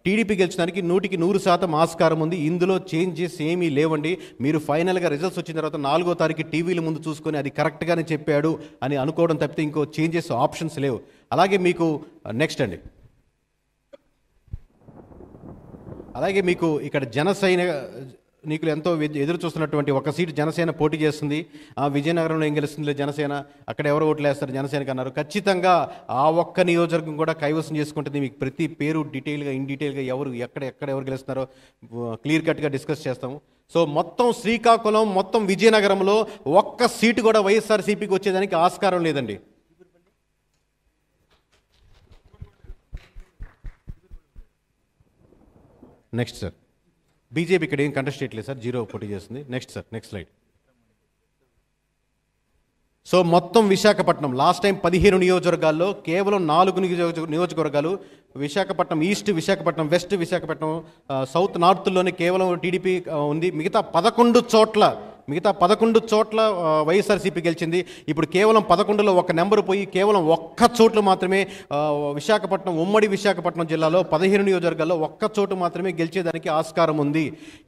TDP గెలిచడానికి 100% ఆస్కారం ఉంది. ఇందులో చేంజెస్ ఏమీ లేవండి. మీరు ఫైనల్గా రిజల్ట్స్ వచ్చిన తర్వాత 4వ తారీఖు టీవీల ముందు చూసుకొని అది కరెక్ట్గానే చెప్పాడు అని అనుకోవడం తప్పితే ఇంకో చేంజెస్ ఆప్షన్స్ లేవు. అలాగే మీకు నెక్స్ట్ అండి, అలాగే మీకు ఇక్కడ జనసైనికులు ఎంతో ఎదురు చూస్తున్నటువంటి ఒక సీటు జనసేన పోటీ చేస్తుంది. విజయనగరంలో ఏం గెలుస్తుంది జనసేన, అక్కడ ఎవరు ఓట్లు వేస్తారు జనసేనకి అన్నారు. ఖచ్చితంగా ఆ ఒక్క నియోజకవర్గం కూడా కైవసం చేసుకుంటుంది. మీకు ప్రతి పేరు డీటెయిల్గా ఇన్ డీటెయిల్గా ఎవరు గెలుస్తున్నారో క్లియర్ కట్గా డిస్కస్ చేస్తాము. సో మొత్తం శ్రీకాకుళం, మొత్తం విజయనగరంలో ఒక్క సీటు కూడా వైఎస్ఆర్సీపీకి వచ్చేదానికి ఆస్కారం లేదండి. నెక్స్ట్ సార్, బీజేపీ ఇక్కడ ఏం కంటెస్ట్ చేయట్లేదు సార్, 0 పోటీ చేస్తుంది. Next sir, next slide. So మొత్తం విశాఖపట్నం లాస్ట్ టైం 15 నియోజకవర్గాల్లో కేవలం 4 నియోజకవర్గాలు, Visakhapatnam east, Visakhapatnam west, Visakhapatnam south, నార్త్లోనే కేవలం టీడీపీ ఉంది. మిగతా 11 చోట్ల వైఎస్ఆర్సీపీ గెలిచింది. ఇప్పుడు కేవలం 11లో ఒక నెంబర్ పోయి కేవలం ఒక్క చోట్లు మాత్రమే విశాఖపట్నం, ఉమ్మడి విశాఖపట్నం జిల్లాలో 15 నియోజకవర్గాల్లో ఒక్క చోటు మాత్రమే గెలిచేదానికి ఆస్కారం ఉంది.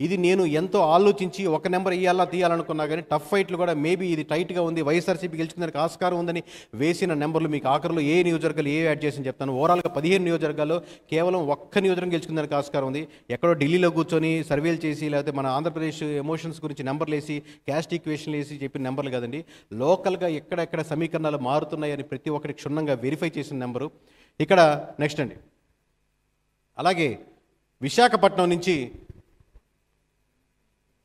ఇది నేను ఎంతో ఆలోచించి ఒక నెంబర్ తీయాలనుకున్నా కానీ టఫ్ ఫైట్లు కూడా మేబీ ఇది టైట్గా ఉంది, వైఎస్ఆర్సీపీ గెలిచేదానికి ఆస్కారం ఉందని వేసిన నెంబర్లు మీకు ఆఖరిలో ఏ నియోజకవర్గాలు యాడ్ చేసి చెప్తాను. ఓవరాల్గా 15 నియోజకవర్గాల్లో కేవలం ఒక్క నియోజకవర్గం గెలుచుకునేదానికి ఆస్కారం ఉంది. ఎక్కడో ఢిల్లీలో కూర్చొని సర్వేలు చేసి లేకపోతే మన ఆంధ్రప్రదేశ్ ఎమోషన్స్ గురించి నెంబర్లు వేసి క్యాస్ట్ ఈక్వేషన్లు వేసి చెప్పిన నెంబర్లు కాదండి. లోకల్గా ఎక్కడెక్కడ సమీకరణాలు మారుతున్నాయని ప్రతి ఒక్కరికి క్షుణ్ణంగా వెరిఫై చేసిన నెంబరు. ఇక్కడ నెక్స్ట్ అండి, అలాగే విశాఖపట్నం నుంచి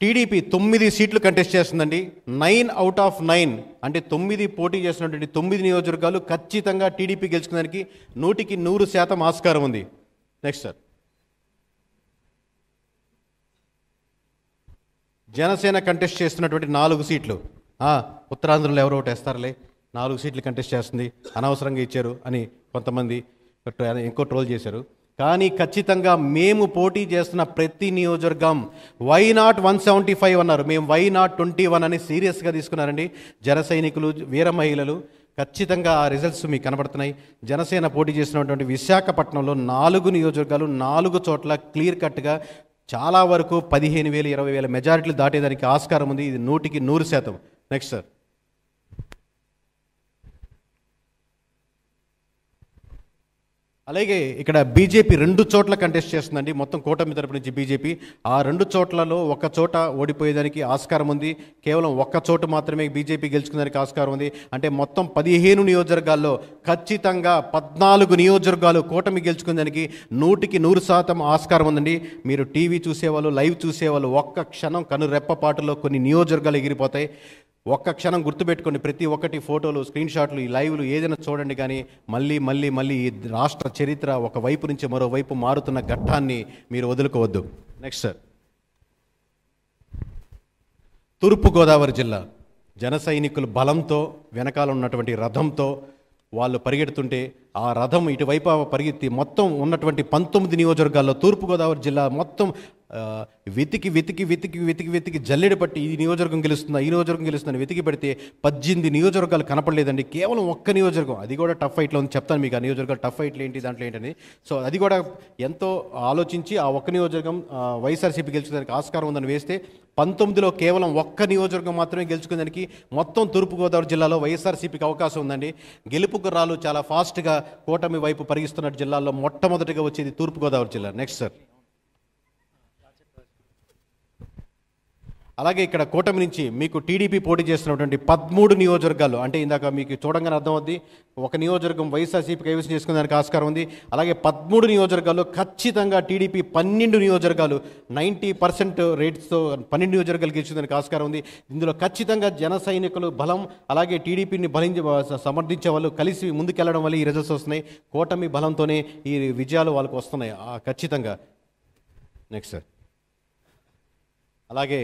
టీడీపీ 9 సీట్లు కంటెస్ట్ చేస్తుందండి. 9 out of 9 అంటే 9 పోటీ చేసినటువంటి 9 నియోజకవర్గాలు ఖచ్చితంగా టీడీపీ గెలుచుకోవడానికి 100% ఆస్కారం ఉంది. నెక్స్ట్ సార్, జనసేన కంటెస్ట్ చేస్తున్నటువంటి 4 సీట్లు. ఉత్తరాంధ్రలో ఎవరో ఒకటి వేస్తారులే, 4 సీట్లు కంటెస్ట్ చేస్తుంది, అనవసరంగా ఇచ్చారు అని కొంతమంది ఇంకో ట్రోల్ చేశారు. కానీ ఖచ్చితంగా మేము పోటీ చేస్తున్న ప్రతి నియోజకవర్గం వై నాట్ 175 అన్నారు, మేము వై నాట్ 21 అని సీరియస్గా తీసుకున్నారండి జన సైనికులు, వీర మహిళలు. ఖచ్చితంగా ఆ రిజల్ట్స్ మీకు కనబడుతున్నాయి. జనసేన పోటీ చేసినటువంటి విశాఖపట్నంలో 4 నియోజకవర్గాలు 4 చోట్ల క్లియర్ కట్గా చాలా వరకు 15,000, 20,000 మెజారిటీలు దాటేదానికి ఆస్కారం ఉంది. ఇది 100%. నెక్స్ట్ సార్, అలాగే ఇక్కడ బీజేపీ 2 చోట్ల కంటెస్ట్ చేస్తుందండి. మొత్తం కూటమి తరపు నుంచి బీజేపీ ఆ 2 చోట్లలో ఒక చోట ఓడిపోయేదానికి ఆస్కారం ఉంది. కేవలం ఒక్క చోటు మాత్రమే బీజేపీ గెలుచుకునేదానికి ఆస్కారం ఉంది. అంటే మొత్తం 15 నియోజకవర్గాల్లో ఖచ్చితంగా 14 నియోజకవర్గాలు కూటమి గెలుచుకునేదానికి 100% ఆస్కారం ఉందండి. మీరు టీవీ చూసేవాళ్ళు, లైవ్ చూసేవాళ్ళు ఒక్క క్షణం కనురెప్పపాటులో కొన్ని నియోజకవర్గాలు ఎగిరిపోతాయి. ఒక్క క్షణం గుర్తుపెట్టుకోండి. ప్రతి ఒక్కటి ఫోటోలు, స్క్రీన్ షాట్లు, ఈ లైవ్లు ఏదైనా చూడండి. కానీ మళ్ళీ ఈ రాష్ట్ర చరిత్ర ఒక వైపు నుంచి మరోవైపు మారుతున్న ఘట్టాన్ని మీరు వదులుకోవద్దు. నెక్స్ట్ సార్, తూర్పుగోదావరి జిల్లా జన సైనికులు బలంతో వెనకాల ఉన్నటువంటి రథంతో వాళ్ళు పరిగెడుతుంటే ఆ రథం ఇటువైపు పరిగెత్తి మొత్తం ఉన్నటువంటి 19 నియోజకవర్గాల్లో తూర్పుగోదావరి జిల్లా మొత్తం వెతికి జల్లెడ పట్టి ఈ నియోజకవర్గం గెలుస్తుందా, ఈ నియోజకవర్గం గెలుస్తుందని వెతికి పెడితే 18 నియోజకవర్గాలు కనపడలేదండి. కేవలం ఒక్క నియోజకవర్గం, అది కూడా టఫ్ ఫైట్లో ఉంది. చెప్తాను మీకు ఆ నియోజకవర్గాలు టఫ్ ఫైట్లు ఏంటి, దాంట్లో ఏంటని. సో అది కూడా ఎంతో ఆలోచించి ఆ ఒక్క నియోజకవర్గం వైఎస్ఆర్సీపీ గెలుచుకోవడానికి ఆస్కారం ఉందని వేస్తే 19లో కేవలం ఒక్క నియోజకవర్గం మాత్రమే గెలుచుకునేదానికి మొత్తం తూర్పుగోదావరి జిల్లాలో వైఎస్ఆర్సీపీకి అవకాశం ఉందండి. గెలుపు గుర్రాలు చాలా ఫాస్ట్గా కూటమి వైపు పరిగిస్తున్న జిల్లాల్లో మొట్టమొదటిగా వచ్చేది తూర్పుగోదావరి జిల్లా. నెక్స్ట్ సార్, అలాగే ఇక్కడ కూటమి నుంచి మీకు టీడీపీ పోటీ చేస్తున్నటువంటి 13 నియోజకవర్గాలు, అంటే ఇందాక మీకు చూడంగానే అర్థమవుద్ది, ఒక నియోజకవర్గం వైఎస్ఆర్సీపీ కైవసం చేసుకునేదానికి ఆస్కారం ఉంది. అలాగే 13 నియోజకవర్గాల్లో ఖచ్చితంగా టీడీపీ 12 నియోజకవర్గాలు 90% రేట్స్తో 12 నియోజకవర్గాలు గెలిచేదానికి ఆస్కారం ఉంది. ఇందులో ఖచ్చితంగా జన సైనికులు బలం, అలాగే టీడీపీని సమర్థించే వాళ్ళు కలిసి ముందుకెళ్లడం వల్ల ఈ రిజల్ట్స్ వస్తున్నాయి. కూటమి బలంతోనే ఈ విజయాలు వాళ్ళకు వస్తున్నాయి ఖచ్చితంగా. నెక్స్ట్ సార్, అలాగే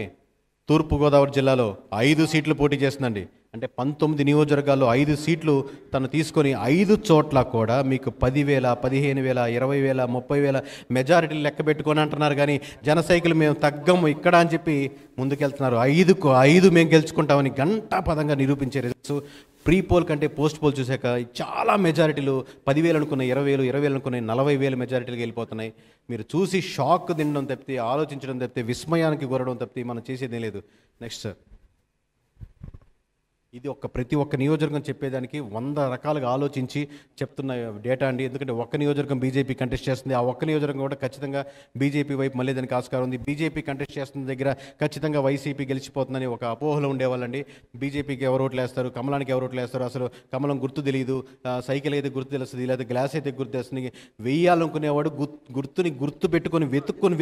తూర్పుగోదావరి జిల్లాలో 5 సీట్లు పోటీ చేస్తుందండి. అంటే 19 నియోజకవర్గాల్లో 5 సీట్లు తను తీసుకొని 5 చోట్ల కూడా మీకు 10,000, 15,000, 20,000, 30,000 మెజారిటీలు లెక్క పెట్టుకొని అంటున్నారు. కానీ జన సైకిల్ మేము తగ్గము ఇక్కడ అని చెప్పి ముందుకెళ్తున్నారు. 5 మేము గెలుచుకుంటామని గంటాపదంగా నిరూపించే రిజల్ట్స్ ప్రీ పోల్ కంటే పోస్ట్ పోల్ చూశాక చాలా మెజారిటీలు 10,000 అనుకున్న 20,000, 20,000 అనుకున్న 40,000 మెజారిటీలకు వెళ్ళిపోతున్నాయి. మీరు చూసి షాక్ తినడం తప్పితే, ఆలోచించడం తప్పితే, విస్మయానికి గురడం తప్పితే మనం చేసేదేం లేదు. నెక్స్ట్ సార్, ఇది ప్రతి ఒక్క నియోజకవర్గం చెప్పేదానికి 100 రకాలుగా ఆలోచించి చెప్తున్న డేటా అండి. ఎందుకంటే ఒక్క నియోజకవర్గం బీజేపీ కంటెస్ట్ చేస్తుంది, ఆ ఒక్క నియోజకవర్గం కూడా ఖచ్చితంగా బీజేపీ వైపు మళ్ళీ దానికి ఆస్కారం ఉంది. బీజేపీ కంటెస్ట్ చేస్తున్న దగ్గర ఖచ్చితంగా వైసీపీ గెలిచిపోతుందని ఒక అపోహలో ఉండేవాళ్ళండి. బీజేపీకి ఎవరు ఓట్లు వేస్తారు, కమలానికి ఎవరు ఓట్లు వేస్తారు, అసలు కమలం గుర్తు తెలియదు, సైకిల్ అయితే గుర్తు తెలుస్తుంది, లేదా గ్లాస్ అయితే గుర్తు తెలుస్తుంది. వేయాలనుకునేవాడు గుర్తుని గుర్తు పెట్టుకొని వెతుక్కొని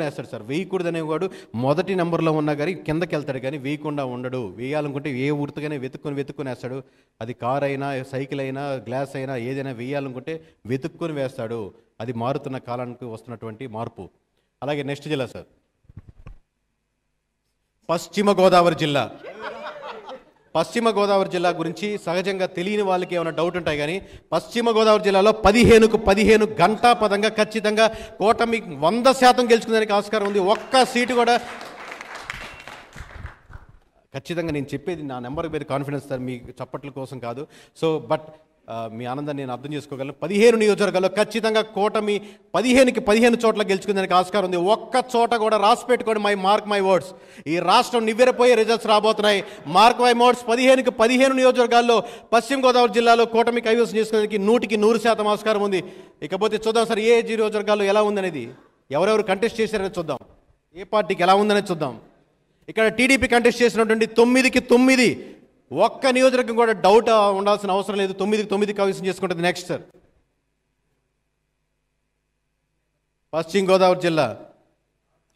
వేస్తాడు సార్. వేయకూడదనేవాడు మొదటి నెంబర్లో ఉన్నా కానీ కిందకి వెళ్తాడు, కానీ వేయకుండా ఉండడు. వేయాలనుకుంటే ఏ గుర్తుగానే వెతుక్కొని వేస్తాడు. అది కార్ అయినా, సైకిల్ అయినా, గ్లాస్ అయినా, ఏదైనా వేయాలనుకుంటే వెతుక్కొని వేస్తాడు. అది మారుతున్న కాలానికి వస్తున్నటువంటి మార్పు. అలాగే నెక్స్ట్ జిల్లా సార్, పశ్చిమ గోదావరి జిల్లా. పశ్చిమ గోదావరి జిల్లా గురించి సహజంగా తెలియని వాళ్ళకి ఏమైనా డౌట్ ఉంటాయి, కానీ పశ్చిమ గోదావరి జిల్లాలో 15 గంటా పదంగా ఖచ్చితంగా కూటమి 100% గెలుచుకునేదానికి ఆస్కారం ఉంది. ఒక్క సీటు కూడా ఖచ్చితంగా, నేను చెప్పేది నా నెంబర్ మీద కాన్ఫిడెన్స్ సార్, మీ చప్పట్ల కోసం కాదు. సో బట్ మీ ఆనందాన్ని నేను అర్థం చేసుకోగలను. 15 నియోజకవర్గాల్లో ఖచ్చితంగా కూటమి 15 చోట్ల గెలుచుకునేందుకు ఆస్కారం ఉంది. ఒక్క చోట కూడా రాసి పెట్టుకోండి, మై వర్డ్స్. ఈ రాష్ట్రం నివ్వెరపోయే రిజల్ట్స్ రాబోతున్నాయి. Mark my words. 15 నియోజకవర్గాల్లో పశ్చిమ గోదావరి జిల్లాలో కూటమి కైవసం చేసుకునేందుకు 100% ఆస్కారం ఉంది. ఇకపోతే చూద్దాం సార్, ఏ నియోజకవర్గాల్లో ఎలా ఉందనేది, ఎవరెవరు కంటెస్ట్ చేశారనేది చూద్దాం, ఏ పార్టీకి ఎలా ఉందనేది చూద్దాం. ఇక్కడ టీడీపీ కంటెస్ట్ చేసినటువంటి 9కి 9, ఒక్క నియోజకవర్గం కూడా డౌట్ ఉండాల్సిన అవసరం లేదు. 9కి 9 కైవసం చేసుకుంటుంది. నెక్స్ట్ సార్, పశ్చిమ గోదావరి జిల్లా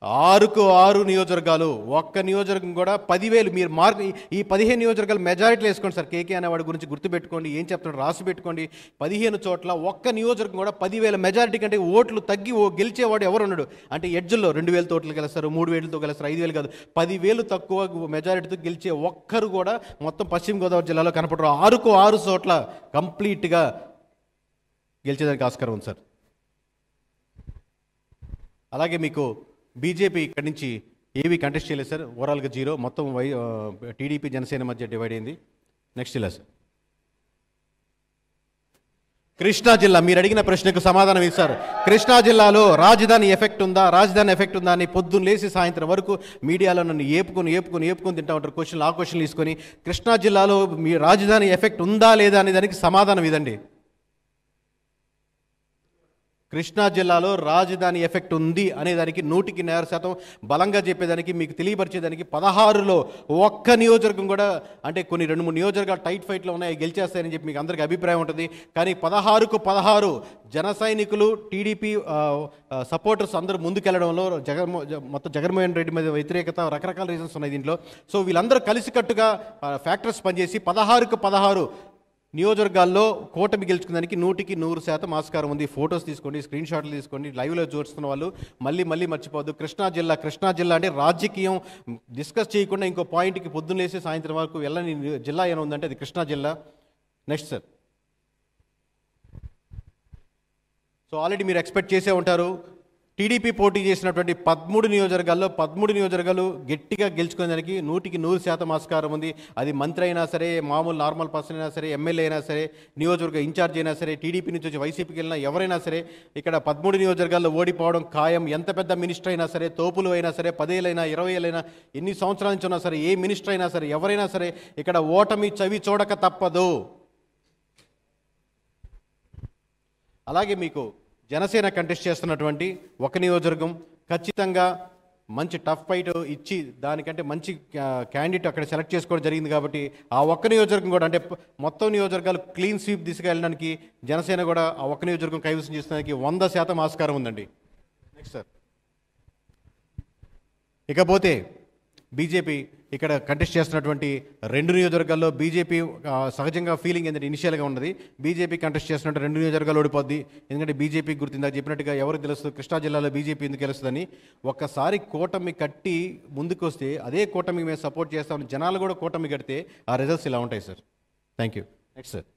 6కు 6 నియోజకవర్గాలు, ఒక్క నియోజకవర్గం కూడా 10,000. మీరు మార్క్ ఈ 15 నియోజకవర్గాలు మెజారిటీలు వేసుకోండి సార్. కేకే అనేవాడి గురించి గుర్తుపెట్టుకోండి, ఏం చెప్తున్నాడు రాసి పెట్టుకోండి. 15 చోట్ల ఒక్క నియోజకవర్గం కూడా 10,000 మెజారిటీ కంటే ఓట్లు తగ్గి గెలిచేవాడు ఎవరు ఉన్నాడు అంటే, ఎడ్జ్లో 2,000 ఓట్లు గెలుస్తారు, 3,000తో గెలుస్తారు, 5,000 కాదు, 10,000 తక్కువ మెజారిటీతో గెలిచే ఒక్కరు కూడా మొత్తం పశ్చిమ గోదావరి జిల్లాలో కనపడరు. 6కు 6 చోట్ల కంప్లీట్గా గెలిచేదానికి ఆస్కారం ఉంది సార్. అలాగే మీకు బీజేపీ ఇక్కడి నుంచి ఏవి కంటెస్ట్ చేయలేదు సార్, ఓవరాల్గా 0. మొత్తం టీడీపీ జనసేన మధ్య డివైడ్ అయింది. నెక్స్ట్ జిల్లా సార్, కృష్ణా జిల్లా. మీరు అడిగిన ప్రశ్నకు సమాధానం ఇస్తారు. కృష్ణా జిల్లాలో రాజధాని ఎఫెక్ట్ ఉందా అని పొద్దున్న లేసి సాయంత్రం వరకు మీడియాలో నన్ను ఏపుకొని తింటా ఉంటారు క్వశ్చన్లు. ఆ క్వశ్చన్లు తీసుకొని కృష్ణా జిల్లాలో మీ రాజధాని ఎఫెక్ట్ ఉందా లేదా అనే దానికి సమాధానం ఇదండి. కృష్ణా జిల్లాలో రాజధాని ఎఫెక్ట్ ఉంది అనేదానికి 100% బలంగా చెప్పేదానికి, మీకు తెలియపరిచేదానికి 16లో ఒక్క నియోజకవర్గం కూడా, అంటే కొన్ని 2-3 నియోజకవర్గాలు టైట్ ఫైట్లో ఉన్నాయి, గెలిచేస్తాయని చెప్పి మీకు అందరికీ అభిప్రాయం ఉంటుంది. కానీ 16కు 16 జన సైనికులు, టీడీపీ సపోర్టర్స్ అందరూ ముందుకెళ్లడంలో మొత్తం జగన్మోహన్ రెడ్డి మీద వ్యతిరేకత, రకరకాల రీజన్స్ ఉన్నాయి దీంట్లో. సో వీళ్ళందరూ కలిసికట్టుగా ఫ్యాక్టర్స్ పనిచేసి 16కు 16 నియోజకవర్గాల్లో కూటమి గెలుచుకునేదానికి 100% ఆస్కారం ఉంది. ఫొటోస్ తీసుకోండి, స్క్రీన్ షాట్లు తీసుకోండి, లైవ్లో చూస్తున్న వాళ్ళు మళ్ళీ మర్చిపోవద్దు. కృష్ణా జిల్లా అంటే రాజకీయం డిస్కస్ చేయకుండా ఇంకో పాయింట్కి పొద్దున్నేసి సాయంత్రం వరకు వెళ్ళని జిల్లా ఏమైనా ఉందంటే అది కృష్ణా జిల్లా. నెక్స్ట్ సార్, సో ఆల్రెడీ మీరు ఎక్స్పెక్ట్ చేసే ఉంటారు, టీడీపీ పోటీ చేసినటువంటి 13 నియోజకవర్గాలు గట్టిగా గెలుచుకునేదానికి 100% ఆస్కారం ఉంది. అది మంత్రి అయినా సరే, మామూలు నార్మల్ పర్సన్ అయినా సరే, ఎమ్మెల్యే అయినా సరే, నియోజకవర్గ ఇన్ఛార్జ్ అయినా సరే, టీడీపీ నుంచి వచ్చి వైసీపీకి వెళ్ళినా ఎవరైనా సరే ఇక్కడ 13 నియోజకవర్గాల్లో ఓడిపోవడం ఖాయం. ఎంత పెద్ద మినిస్టర్ అయినా సరే, తోపులు అయినా సరే, 10 ఏళ్ళైనా 20 ఏళ్ళైనా, ఎన్ని సంవత్సరాల నుంచి ఉన్నా సరే, ఏ మినిస్టర్ అయినా సరే, ఎవరైనా సరే ఇక్కడ ఓటమి చవి చూడక తప్పదు. అలాగే మీకు జనసేన కంటెస్ట్ చేస్తున్నటువంటి ఒక నియోజకవర్గం ఖచ్చితంగా మంచి టఫ్ ఫైట్ ఇచ్చి దానికంటే మంచి క్యాండిడేట్ అక్కడ సెలెక్ట్ చేసుకోవడం జరిగింది. కాబట్టి ఆ ఒక్క నియోజకవర్గం కూడా, అంటే మొత్తం నియోజకవర్గాలు క్లీన్ స్వీప్ దిశగా వెళ్ళడానికి జనసేన కూడా ఆ ఒక్క నియోజకవర్గం కైవసం చేసడానికి 100% ఆస్కారం ఉందండి. నెక్స్ట్ సార్, ఇకపోతే బీజేపీ ఇక్కడ కంటెస్ట్ చేస్తున్నటువంటి 2 నియోజకవర్గాల్లో బీజేపీ సహజంగా ఫీలింగ్ ఏంటంటే, ఇనిషియల్గా ఉన్నది బీజేపీ కంటెస్ట్ చేస్తున్నట్టు 2 నియోజకవర్గాలు ఓడిపోద్ది. ఎందుకంటే బీజేపీ గుర్తిందా చెప్పినట్టుగా ఎవరికి తెలుస్తుంది కృష్ణా జిల్లాలో బీజేపీ ఎందుకు గెలుస్తుందని. ఒక్కసారి కూటమి కట్టి ముందుకు వస్తే అదే కూటమి మేము సపోర్ట్ చేస్తామని జనాలు కూడా కూటమి కడితే ఆ రిజల్ట్స్ ఇలా ఉంటాయి sir. Thank you. Next sir,